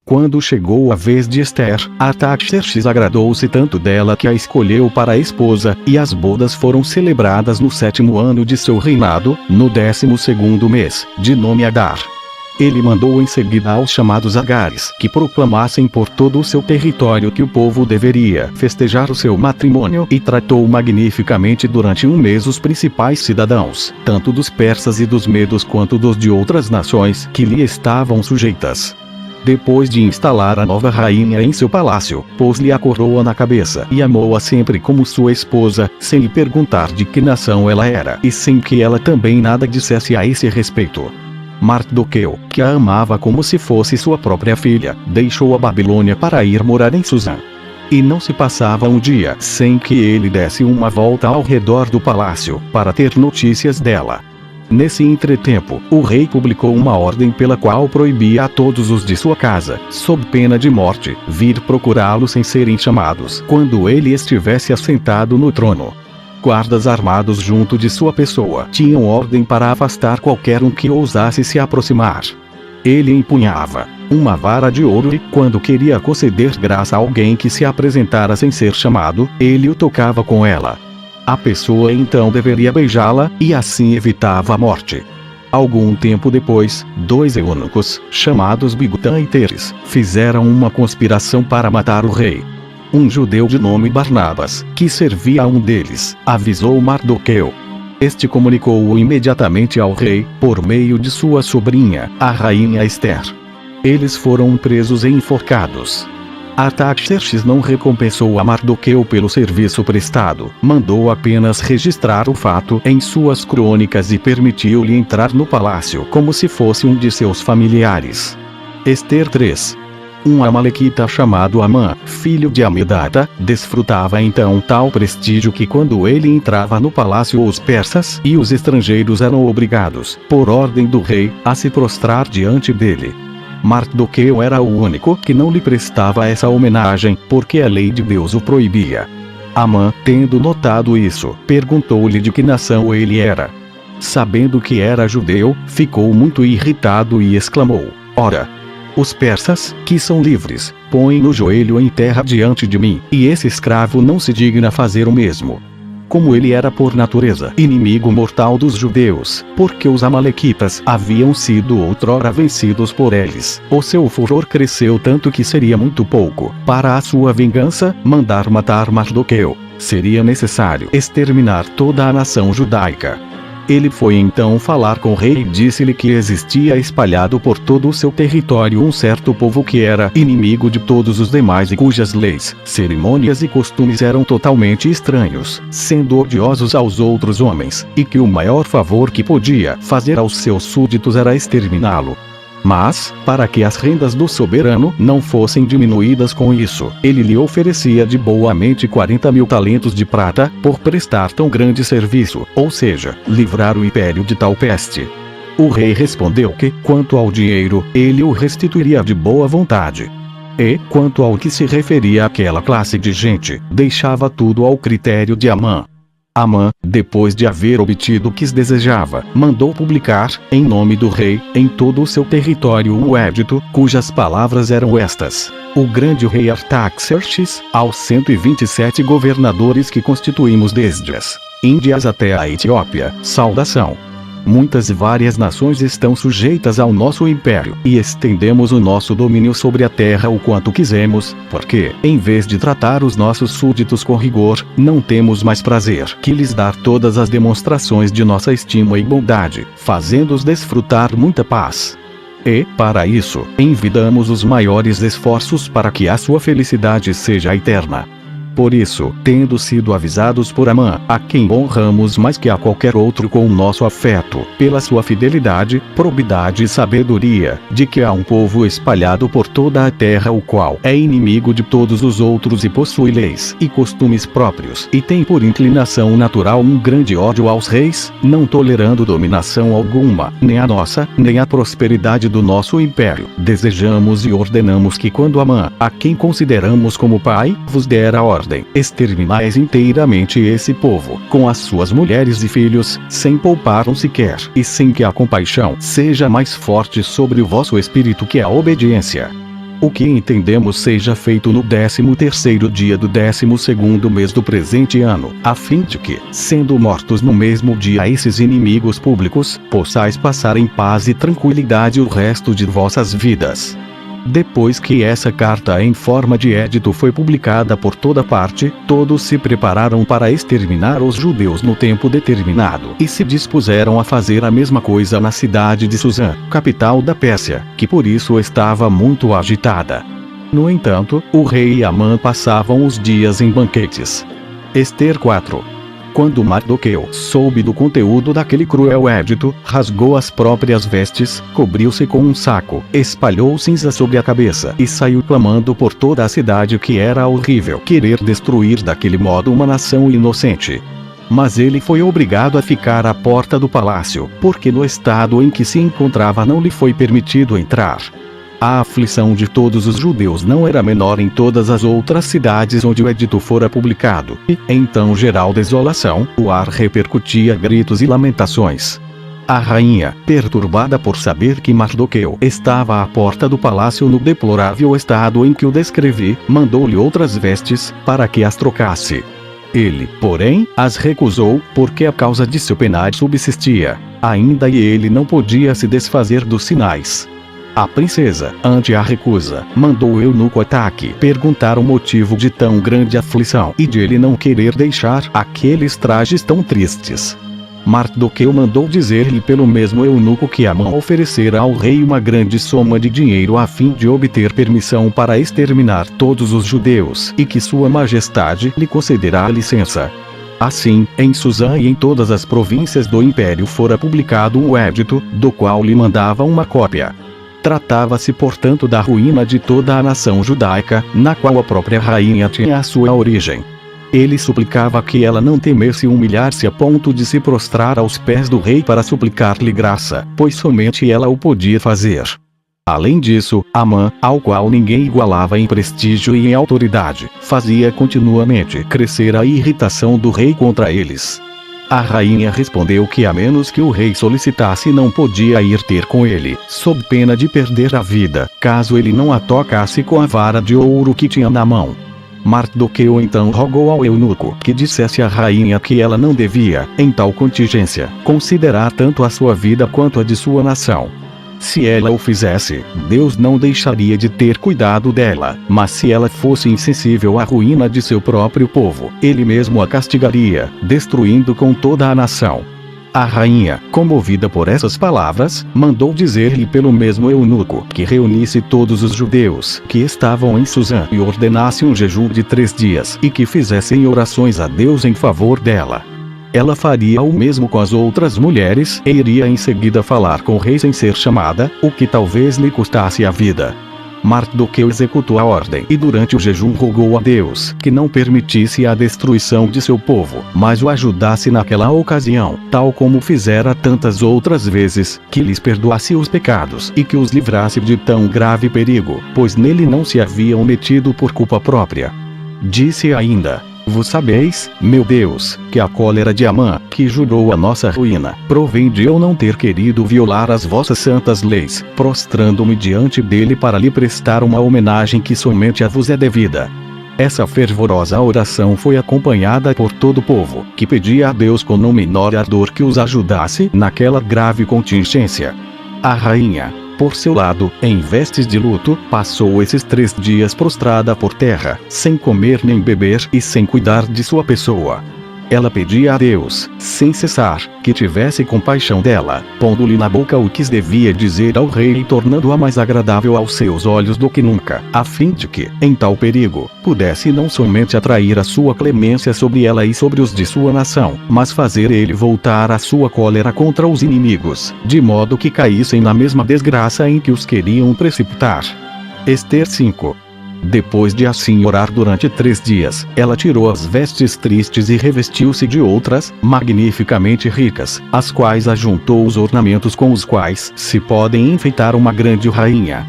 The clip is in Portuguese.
Quando chegou a vez de Esther, Artaxerxes agradou-se tanto dela que a escolheu para a esposa, e as bodas foram celebradas no 7º ano de seu reinado, no 12º mês, de nome Adar. Ele mandou em seguida aos chamados Agares que proclamassem por todo o seu território que o povo deveria festejar o seu matrimônio, e tratou magnificamente durante um mês os principais cidadãos, tanto dos persas e dos medos quanto dos de outras nações que lhe estavam sujeitas. Depois de instalar a nova rainha em seu palácio, pôs-lhe a coroa na cabeça e amou-a sempre como sua esposa, sem lhe perguntar de que nação ela era e sem que ela também nada dissesse a esse respeito. Mardoqueu, que a amava como se fosse sua própria filha, deixou a Babilônia para ir morar em Susã. E não se passava um dia sem que ele desse uma volta ao redor do palácio, para ter notícias dela. Nesse entretempo, o rei publicou uma ordem pela qual proibia a todos os de sua casa, sob pena de morte, vir procurá-lo sem serem chamados, quando ele estivesse assentado no trono. Guardas armados junto de sua pessoa tinham ordem para afastar qualquer um que ousasse se aproximar. Ele empunhava uma vara de ouro e, quando queria conceder graça a alguém que se apresentara sem ser chamado, ele o tocava com ela. A pessoa então deveria beijá-la, e assim evitava a morte. Algum tempo depois, 2 eunucos, chamados Bigtã e Teres, fizeram uma conspiração para matar o rei. Um judeu de nome Barnabas, que servia a um deles, avisou Mardoqueu. Este comunicou-o imediatamente ao rei, por meio de sua sobrinha, a rainha Esther. Eles foram presos e enforcados. Artaxerxes não recompensou a Mardoqueu pelo serviço prestado, mandou apenas registrar o fato em suas crônicas e permitiu-lhe entrar no palácio como se fosse um de seus familiares. Esther 3. Um amalequita chamado Amã, filho de Amedata, desfrutava então tal prestígio que quando ele entrava no palácio os persas e os estrangeiros eram obrigados, por ordem do rei, a se prostrar diante dele. Mardoqueu era o único que não lhe prestava essa homenagem, porque a lei de Deus o proibia. Amã, tendo notado isso, perguntou-lhe de que nação ele era. Sabendo que era judeu, ficou muito irritado e exclamou: Ora! Os persas, que são livres, põem no joelho em terra diante de mim, e esse escravo não se digna fazer o mesmo. Como ele era por natureza inimigo mortal dos judeus, porque os amalequitas haviam sido outrora vencidos por eles, o seu furor cresceu tanto que seria muito pouco, para a sua vingança, mandar matar Mardoqueu. Seria necessário exterminar toda a nação judaica. Ele foi então falar com o rei e disse-lhe que existia espalhado por todo o seu território um certo povo que era inimigo de todos os demais e cujas leis, cerimônias e costumes eram totalmente estranhos, sendo odiosos aos outros homens, e que o maior favor que podia fazer aos seus súditos era exterminá-lo. Mas, para que as rendas do soberano não fossem diminuídas com isso, ele lhe oferecia de boamente 40.000 talentos de prata, por prestar tão grande serviço, ou seja, livrar o império de tal peste. O rei respondeu que, quanto ao dinheiro, ele o restituiria de boa vontade. E, quanto ao que se referia àquela classe de gente, deixava tudo ao critério de Amã. Amã, depois de haver obtido o que desejava, mandou publicar, em nome do rei, em todo o seu território um édito, cujas palavras eram estas: O grande rei Artaxerxes, aos 127 governadores que constituímos desde as Índias até a Etiópia, saudação. Muitas e várias nações estão sujeitas ao nosso império, e estendemos o nosso domínio sobre a terra o quanto quisemos, porque, em vez de tratar os nossos súditos com rigor, não temos mais prazer que lhes dar todas as demonstrações de nossa estima e bondade, fazendo-os desfrutar muita paz. E, para isso, envidamos os maiores esforços para que a sua felicidade seja eterna. Por isso, tendo sido avisados por Amã, a quem honramos mais que a qualquer outro com o nosso afeto, pela sua fidelidade, probidade e sabedoria, de que há um povo espalhado por toda a terra o qual é inimigo de todos os outros e possui leis e costumes próprios, e tem por inclinação natural um grande ódio aos reis, não tolerando dominação alguma, nem a nossa, nem a prosperidade do nosso império. Desejamos e ordenamos que quando Amã, a quem consideramos como pai, vos der a ordem, exterminais inteiramente esse povo, com as suas mulheres e filhos, sem poupar um sequer, e sem que a compaixão seja mais forte sobre o vosso espírito que a obediência. o que entendemos seja feito no 13º dia do 12º mês do presente ano, a fim de que, sendo mortos no mesmo dia esses inimigos públicos, possais passar em paz e tranquilidade o resto de vossas vidas. Depois que essa carta em forma de édito foi publicada por toda parte, todos se prepararam para exterminar os judeus no tempo determinado e se dispuseram a fazer a mesma coisa na cidade de Suzã, capital da Pérsia, que por isso estava muito agitada. No entanto, o rei e Amã passavam os dias em banquetes. Ester 4. Quando Mardoqueu soube do conteúdo daquele cruel édito, rasgou as próprias vestes, cobriu-se com um saco, espalhou cinza sobre a cabeça e saiu clamando por toda a cidade que era horrível querer destruir daquele modo uma nação inocente. Mas ele foi obrigado a ficar à porta do palácio, porque no estado em que se encontrava não lhe foi permitido entrar. A aflição de todos os judeus não era menor em todas as outras cidades onde o edito fora publicado, e, em tão geral desolação, o ar repercutia gritos e lamentações. A rainha, perturbada por saber que Mardoqueu estava à porta do palácio no deplorável estado em que o descrevi, mandou-lhe outras vestes, para que as trocasse. Ele, porém, as recusou, porque a causa de seu penar subsistia, ainda e ele não podia se desfazer dos sinais. A princesa, ante a recusa, mandou o eunuco Ataque perguntar o motivo de tão grande aflição e de ele não querer deixar aqueles trajes tão tristes. Mardoqueu mandou dizer-lhe pelo mesmo eunuco que Amã oferecera ao rei uma grande soma de dinheiro a fim de obter permissão para exterminar todos os judeus e que sua majestade lhe concederá a licença. Assim, em Suzã e em todas as províncias do império fora publicado um édito, do qual lhe mandava uma cópia. Tratava-se portanto da ruína de toda a nação judaica, na qual a própria rainha tinha a sua origem. Ele suplicava que ela não temesse humilhar-se a ponto de se prostrar aos pés do rei para suplicar-lhe graça, pois somente ela o podia fazer. Além disso, Amã, ao qual ninguém igualava em prestígio e em autoridade, fazia continuamente crescer a irritação do rei contra eles. A rainha respondeu que a menos que o rei solicitasse não podia ir ter com ele, sob pena de perder a vida, caso ele não a tocasse com a vara de ouro que tinha na mão. Mardoqueu então rogou ao eunuco que dissesse à rainha que ela não devia, em tal contingência, considerar tanto a sua vida quanto a de sua nação. Se ela o fizesse, Deus não deixaria de ter cuidado dela, mas se ela fosse insensível à ruína de seu próprio povo, ele mesmo a castigaria, destruindo com toda a nação. A rainha, comovida por essas palavras, mandou dizer-lhe pelo mesmo eunuco que reunisse todos os judeus que estavam em Suzã e ordenasse um jejum de 3 dias e que fizessem orações a Deus em favor dela. Ela faria o mesmo com as outras mulheres e iria em seguida falar com o rei sem ser chamada, o que talvez lhe custasse a vida. Mardoqueu executou a ordem e durante o jejum rogou a Deus que não permitisse a destruição de seu povo, mas o ajudasse naquela ocasião, tal como fizera tantas outras vezes, que lhes perdoasse os pecados e que os livrasse de tão grave perigo, pois nele não se haviam metido por culpa própria. Disse ainda: Vos sabeis, meu Deus, que a cólera de Amã, que jurou a nossa ruína, provém de eu não ter querido violar as vossas santas leis, prostrando-me diante dele para lhe prestar uma homenagem que somente a vos é devida. Essa fervorosa oração foi acompanhada por todo o povo, que pedia a Deus com no menor ardor que os ajudasse naquela grave contingência. A rainha, por seu lado, em vestes de luto, passou esses 3 dias prostrada por terra, sem comer nem beber e sem cuidar de sua pessoa. Ela pedia a Deus, sem cessar, que tivesse compaixão dela, pondo-lhe na boca o que devia dizer ao rei e tornando-a mais agradável aos seus olhos do que nunca, a fim de que, em tal perigo, pudesse não somente atrair a sua clemência sobre ela e sobre os de sua nação, mas fazer ele voltar a sua cólera contra os inimigos, de modo que caíssem na mesma desgraça em que os queriam precipitar. Ester 5. Depois de assim orar durante 3 dias, ela tirou as vestes tristes e revestiu-se de outras, magnificamente ricas, as quais ajuntou os ornamentos com os quais se podem enfeitar uma grande rainha.